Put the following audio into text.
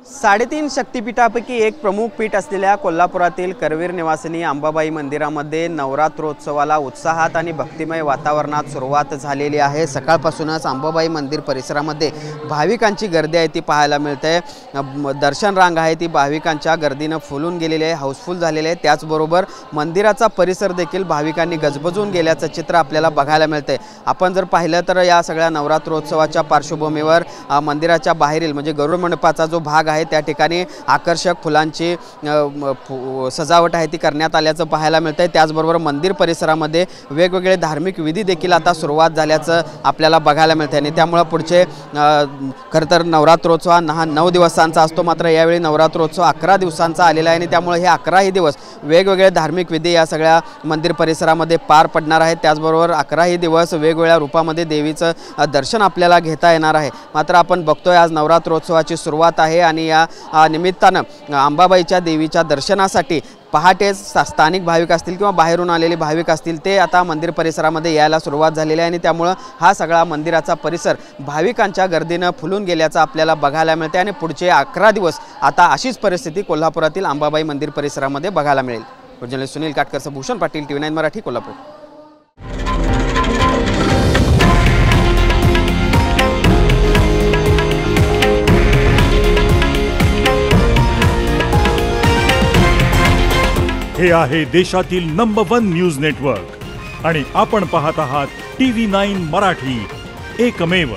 3.5 शक्तिपीठापैकी एक प्रमुख पीठ असलेल्या कोल्हापुरातील करवीर निवासिनी अंबाबाई मंदिरामध्ये नवरात्रोत्सवाला उत्साहात आणि भक्तिमय वातावरणात सुरुवात झालेली आहे। सकाळपासूनच अंबाबाई मंदिर परिसरामध्ये भाविकांची गर्दी आहे ती पाहायला मिळते। दर्शन रांग आहे ती भाविकांच्या गर्दीने फुलून गेलेली आहे, हाऊसफुल झालेले आहे। त्याचबरोबर मंदिराचा परिसर देखील भाविकांनी गजबजून गेल्याचं चित्र आपल्याला बघायला मिळते। आपण जर पाहिलं तर या सगळ्या नवरात्रोत्सवाच्या पार्श्वभूमीवर मंदिराच्या बाहेरील म्हणजे गरुड मंडपाचा जो भाग आहे त्या ठिकाणी आकर्षक फुलांची सजावट आहे ती करण्यात आल्याचं पाहायला मिळतंय। त्याचबरोबर मंदिर परिसरामध्ये वेगवेगळे धार्मिक विधी देखील आता सुरुवात झाल्याचं आपल्याला बघायला मिळतंय आणि त्यामुळे पुढचे खरं तर नवरात्रोत्सव हा 9 दिवसांचा असतो, मात्र यावेळी नवरात्रोत्सव 11 दिवसांचा आलेला आहे आणि त्यामुळे हे 11ही दिवस वेगवेगळे धार्मिक विधी या सगळ्या मंदिर परिसरामध्ये पार पडणार आहेत। त्याचबरोबर 11ही दिवस वेगवेगळ्या रूपामध्ये देवीचं दर्शन आपल्याला घेता येणार आहे। मात्र आपण बघतोय आज नवरात्रोत्सवाची सुरुवात आहे आणि या निमित्तानं अंबाबाईच्या देवीच्या दर्शनासाठी पहाटे स्थानिक भाविक असतील किंवा बाहेरून आलेले भाविक असतील ते आता मंदिर परिसरामध्ये यायला सुरुवात झालेली आहे आणि त्यामुळे हा सगळा मंदिराचा परिसर भाविकांच्या गर्दीने फुलून गेल्याचं आपल्याला बघायला मिळते आणि पुढचे 11 दिवस आता अशीच परिस्थिती कोल्हापुरातील अंबाबाई मंदिर परिसरामध्ये बघायला मिळेल। Journalist Sunil Katkar, Bhushan Patil, TV9 Marathi, Kolhapur. हे आहे देशातील नंबर 1 न्यूज नेटवर्क आणि आपण पाहत आहात TV9 मराठी, एकमेव।